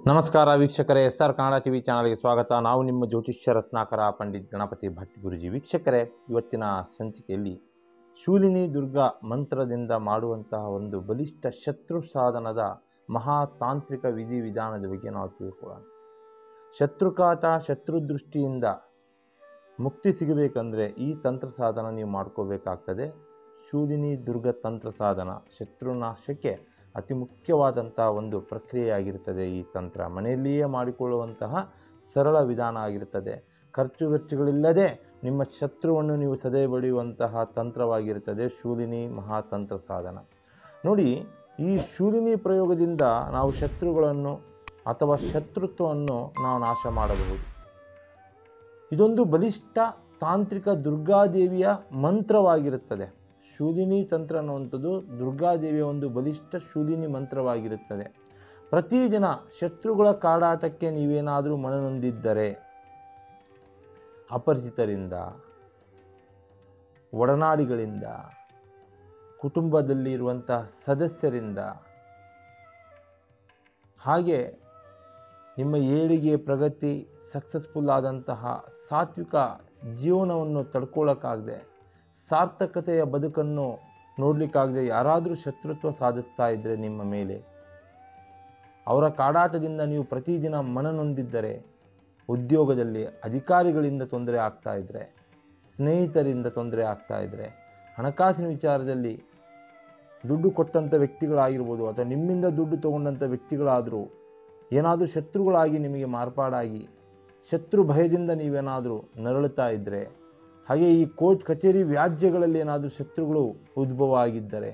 ನಮಸ್ಕಾರ ವೀಕ್ಷಕರೇ, SR Kannada TV ಚಾನಲ್ಗೆ ಸ್ವಾಗತ. ನಾವು ನಿಮ್ಮ ಜ್ಯೋತಿಷ್ಯ ರತ್ನಾಕರ ಪಂಡಿತ್ ಗಣಪತಿ ಭಟ್ ಗುರುಜಿ. ವೀಕ್ಷಕರೇ, ಇವತ್ತಿನ ಸಂಚಿಕೆಯಲ್ಲಿ ಶೂಲಿನಿ ದುರ್ಗಾ ಮಂತ್ರದಿಂದ ಮಾಡುವಂತಹ ಒಂದು ಬಲಿಷ್ಠ ಶತ್ರು ಸಾಧನದ ಮಹಾತಾಂತ್ರಿಕ ವಿಧಿವಿಧಾನದ ಬಗ್ಗೆ ನಾವು ತಿಳ್ಕೊಳ್ಳೋಣ. ಶತ್ರುಕಾಟ, ಶತ್ರುದೃಷ್ಟಿಯಿಂದ ಮುಕ್ತಿ ಸಿಗಬೇಕಂದ್ರೆ ಈ ತಂತ್ರ ಸಾಧನ ನೀವು ಮಾಡ್ಕೋಬೇಕಾಗ್ತದೆ. ಶೂಲಿನಿ ದುರ್ಗ ತಂತ್ರ ಸಾಧನ ಶತ್ರುನಾಶಕ್ಕೆ ಅತಿ ಮುಖ್ಯವಾದಂಥ ಒಂದು ಪ್ರಕ್ರಿಯೆಯಾಗಿರ್ತದೆ. ಈ ತಂತ್ರ ಮನೆಯಲ್ಲಿಯೇ ಮಾಡಿಕೊಳ್ಳುವಂತಹ ಸರಳ ವಿಧಾನ ಆಗಿರ್ತದೆ. ಖರ್ಚು ವೆಚ್ಚಗಳಿಲ್ಲದೆ ನಿಮ್ಮ ಶತ್ರುವನ್ನು ನೀವು ಸದೆ ಬಡಿಯುವಂತಹ ತಂತ್ರವಾಗಿರುತ್ತದೆ ಶೂಲಿನಿ ಮಹಾತಂತ್ರ ಸಾಧನ. ನೋಡಿ, ಈ ಶೂಲಿನಿ ಪ್ರಯೋಗದಿಂದ ನಾವು ಶತ್ರುಗಳನ್ನು ಅಥವಾ ಶತ್ರುತ್ವವನ್ನು ನಾವು ನಾಶ ಮಾಡಬಹುದು. ಇದೊಂದು ಬಲಿಷ್ಠ ತಾಂತ್ರಿಕ ದುರ್ಗಾದೇವಿಯ ಮಂತ್ರವಾಗಿರುತ್ತದೆ. ಶೂಲಿನಿ ತಂತ್ರ ಅನ್ನುವಂಥದ್ದು ದುರ್ಗಾದೇವಿಯ ಒಂದು ಬಲಿಷ್ಠ ಶೂಲಿನಿ ಮಂತ್ರವಾಗಿರುತ್ತದೆ. ಪ್ರತಿದಿನ ಶತ್ರುಗಳ ಕಾಡಾಟಕ್ಕೆ ನೀವೇನಾದರೂ ಮನನೊಂದಿದ್ದರೆ, ಅಪರಿಚಿತರಿಂದ, ಒಡನಾಡಿಗಳಿಂದ, ಕುಟುಂಬದಲ್ಲಿ ಇರುವಂತಹ ಸದಸ್ಯರಿಂದ, ಹಾಗೆ ನಿಮ್ಮ ಏಳಿಗೆ, ಪ್ರಗತಿ, ಸಕ್ಸಸ್ಫುಲ್ ಆದಂತಹ ಸಾತ್ವಿಕ ಜೀವನವನ್ನು ತಡ್ಕೊಳ್ಳೋಕ್ಕಾಗದೆ, ಸಾರ್ಥಕತೆಯ ಬದುಕನ್ನು ನೋಡಲಿಕ್ಕಾಗದೆ ಯಾರಾದರೂ ಶತ್ರುತ್ವ ಸಾಧಿಸ್ತಾ ಇದ್ದರೆ ನಿಮ್ಮ ಮೇಲೆ, ಅವರ ಕಾಡಾಟದಿಂದ ನೀವು ಪ್ರತಿದಿನ ಮನನೊಂದಿದ್ದರೆ, ಉದ್ಯೋಗದಲ್ಲಿ ಅಧಿಕಾರಿಗಳಿಂದ ತೊಂದರೆ ಆಗ್ತಾ ಇದ್ದರೆ, ಸ್ನೇಹಿತರಿಂದ ತೊಂದರೆ ಆಗ್ತಾ ಇದ್ದರೆ, ಹಣಕಾಸಿನ ವಿಚಾರದಲ್ಲಿ ದುಡ್ಡು ಕೊಟ್ಟಂಥ ವ್ಯಕ್ತಿಗಳಾಗಿರ್ಬೋದು ಅಥವಾ ನಿಮ್ಮಿಂದ ದುಡ್ಡು ತಗೊಂಡಂಥ ವ್ಯಕ್ತಿಗಳಾದರೂ ಏನಾದರೂ ಶತ್ರುಗಳಾಗಿ ನಿಮಗೆ ಮಾರ್ಪಾಡಾಗಿ ಶತ್ರು ಭಯದಿಂದ ನೀವೇನಾದರೂ ನರಳುತ್ತಾ ಇದ್ದರೆ, ಹಾಗೆ ಈ ಕೋರ್ಟ್ ಕಚೇರಿ ವ್ಯಾಜ್ಯಗಳಲ್ಲಿ ಏನಾದರೂ ಶತ್ರುಗಳು ಉದ್ಭವ ಆಗಿದ್ದರೆ,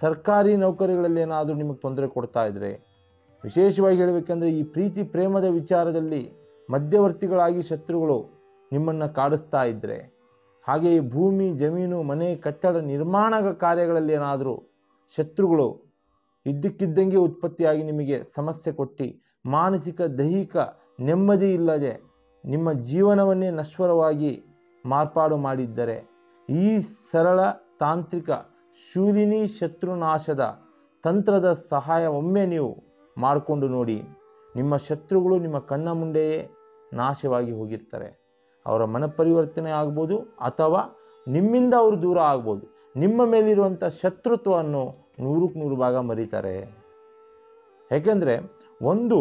ಸರ್ಕಾರಿ ನೌಕರಿಗಳಲ್ಲಿ ಏನಾದರೂ ನಿಮಗೆ ತೊಂದರೆ ಕೊಡ್ತಾ ಇದ್ದರೆ, ವಿಶೇಷವಾಗಿ ಹೇಳಬೇಕೆಂದರೆ ಈ ಪ್ರೀತಿ ಪ್ರೇಮದ ವಿಚಾರದಲ್ಲಿ ಮಧ್ಯವರ್ತಿಗಳಾಗಿ ಶತ್ರುಗಳು ನಿಮ್ಮನ್ನು ಕಾಡಿಸ್ತಾ ಇದ್ದರೆ, ಹಾಗೆ ಈ ಭೂಮಿ, ಜಮೀನು, ಮನೆ, ಕಟ್ಟಡ ನಿರ್ಮಾಣ ಕಾರ್ಯಗಳಲ್ಲಿ ಏನಾದರೂ ಶತ್ರುಗಳು ಇದ್ದಕ್ಕಿದ್ದಂಗೆ ಉತ್ಪತ್ತಿಯಾಗಿ ನಿಮಗೆ ಸಮಸ್ಯೆ ಕೊಟ್ಟು ಮಾನಸಿಕ ದೈಹಿಕ ನೆಮ್ಮದಿ ಇಲ್ಲದೆ ನಿಮ್ಮ ಜೀವನವನ್ನೇ ನಶ್ವರವಾಗಿ ಮಾರ್ಪಾಡು ಮಾಡಿದ್ದರೆ, ಈ ಸರಳ ತಾಂತ್ರಿಕ ಶೂಲಿನಿ ಶತ್ರುನಾಶದ ತಂತ್ರದ ಸಹಾಯ ಒಮ್ಮೆ ನೀವು ಮಾಡಿಕೊಂಡು ನೋಡಿ. ನಿಮ್ಮ ಶತ್ರುಗಳು ನಿಮ್ಮ ಕಣ್ಣ ಮುಂದೆಯೇ ನಾಶವಾಗಿ ಹೋಗಿರ್ತಾರೆ. ಅವರ ಮನಪರಿವರ್ತನೆ ಆಗ್ಬೋದು ಅಥವಾ ನಿಮ್ಮಿಂದ ಅವರು ದೂರ ಆಗ್ಬೋದು. ನಿಮ್ಮ ಮೇಲಿರುವಂಥ ಶತ್ರುತ್ವವನ್ನು 100ಕ್ಕೆ 100 ಭಾಗ ಮರೀತಾರೆ. ಯಾಕೆಂದರೆ ಒಂದು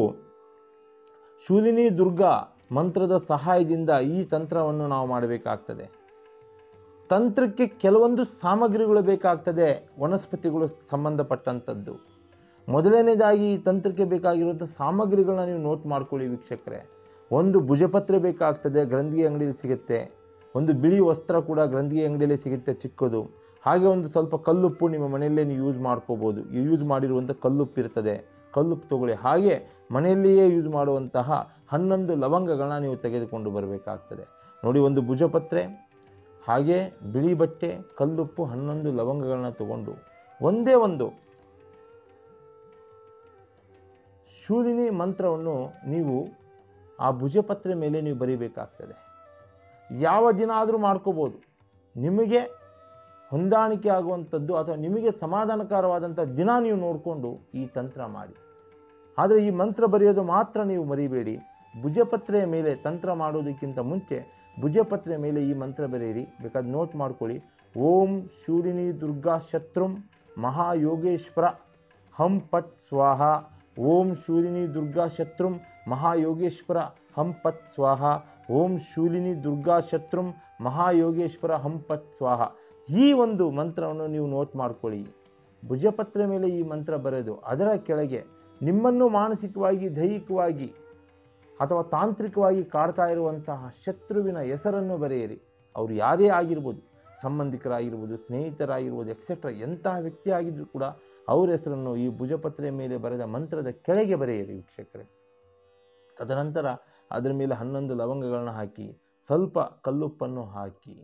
ಶೂಲಿನಿ ದುರ್ಗಾ ಮಂತ್ರದ ಸಹಾಯದಿಂದ ಈ ತಂತ್ರವನ್ನು ನಾವು ಮಾಡಬೇಕಾಗ್ತದೆ. ತಂತ್ರಕ್ಕೆ ಕೆಲವೊಂದು ಸಾಮಗ್ರಿಗಳು ಬೇಕಾಗ್ತದೆ, ವನಸ್ಪತಿಗಳು ಸಂಬಂಧಪಟ್ಟಂಥದ್ದು. ಮೊದಲನೇದಾಗಿ ಈ ತಂತ್ರಕ್ಕೆ ಬೇಕಾಗಿರುವಂಥ ಸಾಮಗ್ರಿಗಳನ್ನ ನೀವು ನೋಟ್ ಮಾಡ್ಕೊಳ್ಳಿ ವೀಕ್ಷಕರೇ. ಒಂದು ಭುಜಪತ್ರೆ ಬೇಕಾಗ್ತದೆ, ಗ್ರಂಥಿಗೆ ಅಂಗಡಿಯಲ್ಲಿ ಸಿಗುತ್ತೆ. ಒಂದು ಬಿಳಿ ವಸ್ತ್ರ ಕೂಡ ಗ್ರಂಥಿಗೆ ಅಂಗಡಿಯಲ್ಲಿ ಸಿಗುತ್ತೆ, ಚಿಕ್ಕದು. ಹಾಗೆ ಒಂದು ಸ್ವಲ್ಪ ಕಲ್ಲುಪ್ಪು ನಿಮ್ಮ ಮನೆಯಲ್ಲೇ ನೀವು ಯೂಸ್ ಮಾಡ್ಕೋಬೋದು. ಯೂಸ್ ಮಾಡಿರುವಂಥ ಕಲ್ಲುಪ್ಪು ಇರ್ತದೆ, ಕಲ್ಲುಪ್ಪು ತಗೊಳ್ಳಿ. ಹಾಗೆ ಮನೆಯಲ್ಲಿಯೇ ಯೂಸ್ ಮಾಡುವಂತಹ 11 ಲವಂಗಗಳನ್ನ ನೀವು ತೆಗೆದುಕೊಂಡು ಬರಬೇಕಾಗ್ತದೆ. ನೋಡಿ, ಒಂದು ಭುಜಪತ್ರೆ, ಹಾಗೆ ಬಿಳಿ ಬಟ್ಟೆ, ಕಲ್ಲುಪ್ಪು, 11 ಲವಂಗಗಳನ್ನ ತಗೊಂಡು ಒಂದೇ ಒಂದು ಶೂಲಿನಿ ಮಂತ್ರವನ್ನು ನೀವು ಆ ಭುಜಪತ್ರೆ ಮೇಲೆ ನೀವು ಬರೀಬೇಕಾಗ್ತದೆ. ಯಾವ ದಿನ ಆದರೂ ಮಾಡ್ಕೋಬೋದು. ನಿಮಗೆ ಹೊಂದಾಣಿಕೆ ಆಗುವಂಥದ್ದು ಅಥವಾ ನಿಮಗೆ ಸಮಾಧಾನಕರವಾದಂಥ ದಿನ ನೀವು ನೋಡಿಕೊಂಡು ಈ ತಂತ್ರ ಮಾಡಿ. ಆದರೆ ಈ ಮಂತ್ರ ಬರೆಯೋದು ಮಾತ್ರ ನೀವು ಮರಿಬೇಡಿ. ಭುಜಪತ್ರೆಯ ಮೇಲೆ ತಂತ್ರ ಮಾಡೋದಕ್ಕಿಂತ ಮುಂಚೆ ಭುಜಪತ್ರೆಯ ಮೇಲೆ ಈ ಮಂತ್ರ ಬರೆಯಿರಿ. ಬೇಕಾದ್ರೆ ನೋಟ್ ಮಾಡ್ಕೊಳ್ಳಿ. ಓಂ ಶೂಲಿನಿ ದುರ್ಗಾ ಶತ್ರುಂ ಮಹಾಯೋಗೇಶ್ವರ ಹಂ ಪಟ್ ಸ್ವಾಹ. ಓಂ ಶೂಲಿನಿ ದುರ್ಗಾ ಶತ್ರುಂ ಮಹಾಯೋಗೇಶ್ವರ ಹಂ ಪಟ್ ಸ್ವಾಹ. ಓಂ ಶೂಲಿನಿ ದುರ್ಗಾ ಶತ್ರುಂ ಮಹಾಯೋಗೇಶ್ವರ ಹಂ ಪಟ್ ಸ್ವಾಹ. ಈ ಒಂದು ಮಂತ್ರವನ್ನು ನೀವು ನೋಟ್ ಮಾಡ್ಕೊಳ್ಳಿ. ಭುಜಪತ್ರೆ ಮೇಲೆ ಈ ಮಂತ್ರ ಬರೆದು ಅದರ ಕೆಳಗೆ ನಿಮ್ಮನ್ನು ಮಾನಸಿಕವಾಗಿ, ದೈಹಿಕವಾಗಿ ಅಥವಾ ತಾಂತ್ರಿಕವಾಗಿ ಕಾಡ್ತಾ ಇರುವಂತಹ ಶತ್ರುವಿನ ಹೆಸರನ್ನು ಬರೆಯಿರಿ. ಅವರು ಯಾರೇ ಆಗಿರ್ಬೋದು, ಸಂಬಂಧಿಕರಾಗಿರ್ಬೋದು, ಸ್ನೇಹಿತರಾಗಿರ್ಬೋದು, ಎಕ್ಸೆಟ್ರಾ ಎಂತಹ ವ್ಯಕ್ತಿ ಆಗಿದ್ದರೂ ಕೂಡ ಅವರ ಹೆಸರನ್ನು ಈ ಭುಜಪತ್ರೆಯ ಮೇಲೆ ಬರೆದ ಮಂತ್ರದ ಕೆಳಗೆ ಬರೆಯಿರಿ ವೀಕ್ಷಕರೇ. ತದನಂತರ ಅದರ ಮೇಲೆ 11 ಲವಂಗಗಳನ್ನ ಹಾಕಿ, ಸ್ವಲ್ಪ ಕಲ್ಲುಪ್ಪನ್ನು ಹಾಕಿ,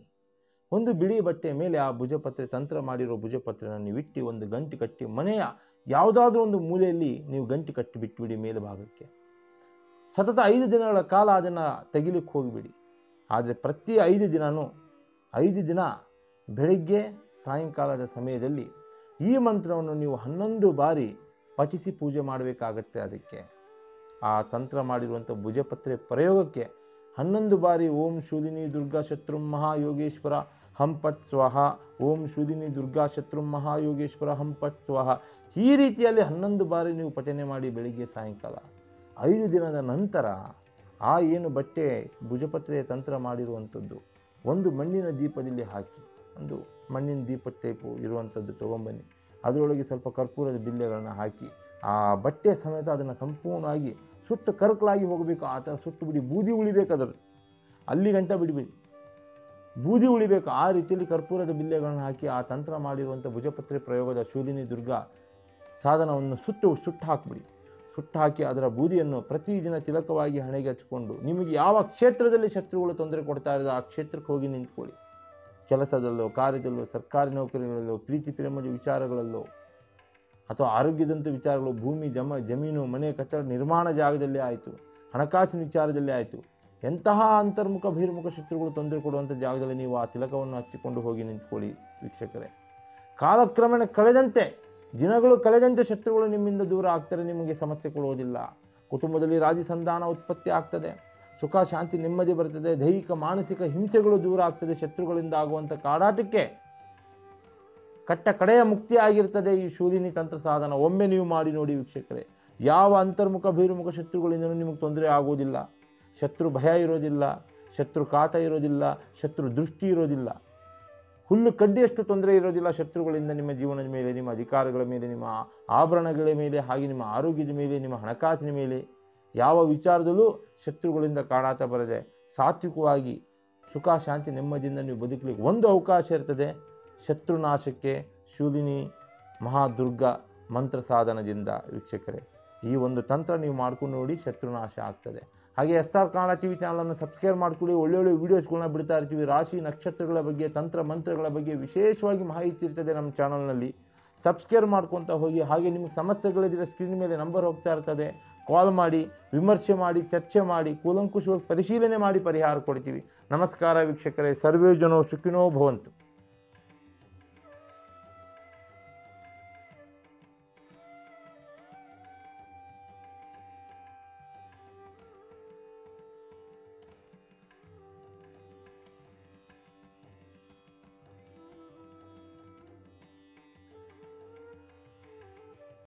ಒಂದು ಬಿಳಿ ಬಟ್ಟೆಯ ಮೇಲೆ ಆ ಭುಜಪತ್ರೆ, ತಂತ್ರ ಮಾಡಿರೋ ಭುಜಪತ್ರೆನ ನೀವು ಇಟ್ಟು ಒಂದು ಗಂಟು ಕಟ್ಟಿ ಮನೆಯ ಯಾವುದಾದ್ರೂ ಒಂದು ಮೂಲೆಯಲ್ಲಿ ನೀವು ಗಂಟು ಕಟ್ಟಿ ಬಿಟ್ಬಿಡಿ ಮೇಲ್ಭಾಗಕ್ಕೆ. ಸತತ 5 ದಿನಗಳ ಕಾಲ ಅದನ್ನು ತೆಗಿಲಿಕ್ಕೆ ಹೋಗಿಬಿಡಿ. ಆದರೆ ಪ್ರತಿ 5 ದಿನ ಬೆಳಗ್ಗೆ ಸಾಯಂಕಾಲದ ಸಮಯದಲ್ಲಿ ಈ ಮಂತ್ರವನ್ನು ನೀವು 11 ಬಾರಿ ಪಠಿಸಿ ಪೂಜೆ ಮಾಡಬೇಕಾಗತ್ತೆ. ಅದಕ್ಕೆ ಆ ತಂತ್ರ ಮಾಡಿರುವಂಥ ಭುಜಪತ್ರೆ ಪ್ರಯೋಗಕ್ಕೆ 11 ಬಾರಿ ಓಂ ಶೂಲಿನಿ ದುರ್ಗಾ ಶತ್ರು ಮಹಾಯೋಗೇಶ್ವರ ಹಂಪಟ್ ಸ್ವಹ, ಓಂ ಶೂಲಿನಿ ದುರ್ಗಾ ಶತ್ರು ಮಹಾಯೋಗೇಶ್ವರ ಹಂಪಟ್ ಸ್ವಹ, ಈ ರೀತಿಯಲ್ಲಿ 11 ಬಾರಿ ನೀವು ಪಠನೆ ಮಾಡಿ ಬೆಳಿಗ್ಗೆ ಸಾಯಂಕಾಲ. 5 ದಿನದ ನಂತರ ಆ ಏನು ಬಟ್ಟೆ ಭುಜಪತ್ರೆಯ ತಂತ್ರ ಮಾಡಿರುವಂಥದ್ದು ಒಂದು ಮಣ್ಣಿನ ದೀಪದಲ್ಲಿ ಹಾಕಿ, ಒಂದು ಮಣ್ಣಿನ ದೀಪ ಟೈಪು ಇರುವಂಥದ್ದು ತೊಗೊಂಬನ್ನಿ, ಅದರೊಳಗೆ ಸ್ವಲ್ಪ ಕರ್ಪೂರದ ಬಿಲ್ಲೆಗಳನ್ನು ಹಾಕಿ ಆ ಬಟ್ಟೆ ಸಮೇತ ಅದನ್ನು ಸಂಪೂರ್ಣವಾಗಿ ಸುಟ್ಟು ಕರ್ಕಲಾಗಿ ಹೋಗಬೇಕು. ಆ ಥರ ಸುಟ್ಟು ಬಿಡಿ, ಬೂದಿ ಉಳಿಬೇಕು, ಅದರಲ್ಲಿ ಅಲ್ಲಿ ಗಂಟ ಬಿಡಬೇಡಿ, ಬೂದಿ ಉಳಿಬೇಕು. ಆ ರೀತಿಯಲ್ಲಿ ಕರ್ಪೂರದ ಬಿಲ್ಲೆಗಳನ್ನು ಹಾಕಿ ಆ ತಂತ್ರ ಮಾಡಿರುವಂಥ ಭುಜಪತ್ರೆ ಪ್ರಯೋಗದ ಶೂಲಿನಿ ದುರ್ಗಾ ಸಾಧನವನ್ನು ಸುಟ್ಟು ಹಾಕಿಬಿಡಿ. ಸುಟ್ಟು ಹಾಕಿ ಅದರ ಬೂದಿಯನ್ನು ಪ್ರತಿದಿನ ತಿಲಕವಾಗಿ ಹಣೆಗೆ ಹಚ್ಕೊಂಡು ನಿಮಗೆ ಯಾವ ಕ್ಷೇತ್ರದಲ್ಲಿ ಶತ್ರುಗಳು ತೊಂದರೆ ಕೊಡ್ತಾ ಇರೋದು ಆ ಕ್ಷೇತ್ರಕ್ಕೆ ಹೋಗಿ ನಿಂತ್ಕೊಳ್ಳಿ. ಕೆಲಸದಲ್ಲೋ, ಕಾರ್ಯದಲ್ಲೋ, ಸರ್ಕಾರಿ ನೌಕರಿಗಳಲ್ಲೋ, ಪ್ರೀತಿ ಪ್ರೇಮದ ವಿಚಾರಗಳಲ್ಲೋ, ಅಥವಾ ಆರೋಗ್ಯದಂಥ ವಿಚಾರಗಳು, ಭೂಮಿ ಜಮೀನು, ಮನೆ, ಕಟ್ಟಡ ನಿರ್ಮಾಣ ಜಾಗದಲ್ಲೇ ಆಯಿತು, ಹಣಕಾಸಿನ ವಿಚಾರದಲ್ಲೇ ಆಯಿತು, ಎಂತಹ ಅಂತರ್ಮುಖ ಬಹಿರ್ಮುಖ ಶತ್ರುಗಳು ತೊಂದರೆ ಕೊಡುವಂಥ ಜಾಗದಲ್ಲಿ ನೀವು ಆ ತಿಲಕವನ್ನು ಹಚ್ಚಿಕೊಂಡು ಹೋಗಿ ನಿಂತ್ಕೊಳ್ಳಿ ವೀಕ್ಷಕರೇ. ಕಾಲಕ್ರಮೇಣ ಕಳೆದಂತೆ, ದಿನಗಳು ಕಳೆದಂತೆ ಶತ್ರುಗಳು ನಿಮ್ಮಿಂದ ದೂರ ಆಗ್ತಾರೆ, ನಿಮಗೆ ಸಮಸ್ಯೆ ಕೊಡುವುದಿಲ್ಲ. ಕುಟುಂಬದಲ್ಲಿ ರಾಜಿ ಸಂಧಾನ ಉತ್ಪತ್ತಿ ಆಗ್ತದೆ, ಸುಖ ಶಾಂತಿ ನೆಮ್ಮದಿ ಬರ್ತದೆ, ದೈಹಿಕ ಮಾನಸಿಕ ಹಿಂಸೆಗಳು ದೂರ ಆಗ್ತದೆ, ಶತ್ರುಗಳಿಂದ ಆಗುವಂಥ ಕಾಡಾಟಕ್ಕೆ ಕಡೆಯ ಮುಕ್ತಿ ಆಗಿರ್ತದೆ ಈ ಶೂಲಿನಿ ತಂತ್ರ ಸಾಧನ. ಒಮ್ಮೆ ನೀವು ಮಾಡಿ ನೋಡಿ ವೀಕ್ಷಕರೇ, ಯಾವ ಅಂತರ್ಮುಖ ಬಹಿರ್ಮುಖ ಶತ್ರುಗಳಿಂದಲೂ ನಿಮಗೆ ತೊಂದರೆ ಆಗೋದಿಲ್ಲ, ಶತ್ರು ಭಯ ಇರೋದಿಲ್ಲ, ಶತ್ರು ಕಾಟ ಇರೋದಿಲ್ಲ, ಶತ್ರು ದೃಷ್ಟಿ ಇರೋದಿಲ್ಲ, ಹುಲ್ಲು ಕಡ್ಡಿಯಷ್ಟು ತೊಂದರೆ ಇರೋದಿಲ್ಲ ಶತ್ರುಗಳಿಂದ ನಿಮ್ಮ ಜೀವನದ ಮೇಲೆ, ನಿಮ್ಮ ಅಧಿಕಾರಗಳ ಮೇಲೆ, ನಿಮ್ಮ ಆಭರಣಗಳ ಮೇಲೆ, ಹಾಗೆ ನಿಮ್ಮ ಆರೋಗ್ಯದ ಮೇಲೆ, ನಿಮ್ಮ ಹಣಕಾಸಿನ ಮೇಲೆ, ಯಾವ ವಿಚಾರದಲ್ಲೂ ಶತ್ರುಗಳಿಂದ ಕಾಡಾಟ ಬರದೆ ಸಾತ್ವಿಕವಾಗಿ ಸುಖ ಶಾಂತಿ ನೆಮ್ಮದಿಯಿಂದ ನೀವು ಬದುಕಲಿಕ್ಕೆ ಒಂದು ಅವಕಾಶ ಇರ್ತದೆ. ಶತ್ರುನಾಶಕ್ಕೆ ಶೂಲಿನಿ ಮಹಾದುರ್ಗಾ ಮಂತ್ರ ಸಾಧನದಿಂದ ವೀಕ್ಷಕರೇ ಈ ಒಂದು ತಂತ್ರ ನೀವು ಮಾಡ್ಕೊಂಡು ನೋಡಿ, ಶತ್ರುನಾಶ ಆಗ್ತದೆ. ಹಾಗೆ SR ಕನ್ನಡ TV ಚಾನಲನ್ನು ಸಬ್ಸ್ಕ್ರೈಬ್ ಮಾಡ್ಕೊಳ್ಳಿ. ಒಳ್ಳೊಳ್ಳೆ ವೀಡಿಯೋಸ್ಗಳನ್ನ ಬಿಡ್ತಾ ಇರ್ತೀವಿ. ರಾಶಿ ನಕ್ಷತ್ರಗಳ ಬಗ್ಗೆ, ತಂತ್ರ ಮಂತ್ರಗಳ ಬಗ್ಗೆ ವಿಶೇಷವಾಗಿ ಮಾಹಿತಿ ಇರ್ತದೆ ನಮ್ಮ ಚಾನಲ್ನಲ್ಲಿ. ಸಬ್ಸ್ಕ್ರೈಬ್ ಮಾಡ್ಕೊತಾ ಹೋಗಿ. ಹಾಗೆ ನಿಮಗೆ ಸಮಸ್ಯೆಗಳಿದ್ರೆ ಸ್ಕ್ರೀನ್ ಮೇಲೆ ನಂಬರ್ ಹೋಗ್ತಾ ಇರ್ತದೆ, ಕಾಲ್ ಮಾಡಿ, ವಿಮರ್ಶೆ ಮಾಡಿ, ಚರ್ಚೆ ಮಾಡಿ, ಕೂಲಂಕುಷವಾಗಿ ಪರಿಶೀಲನೆ ಮಾಡಿ ಪರಿಹಾರ ಕೊಡ್ತೀವಿ. ನಮಸ್ಕಾರ ವೀಕ್ಷಕರೇ, ಸರ್ವೇ ಜನೋ ಸುಖಿನೋ ಭವಂತು.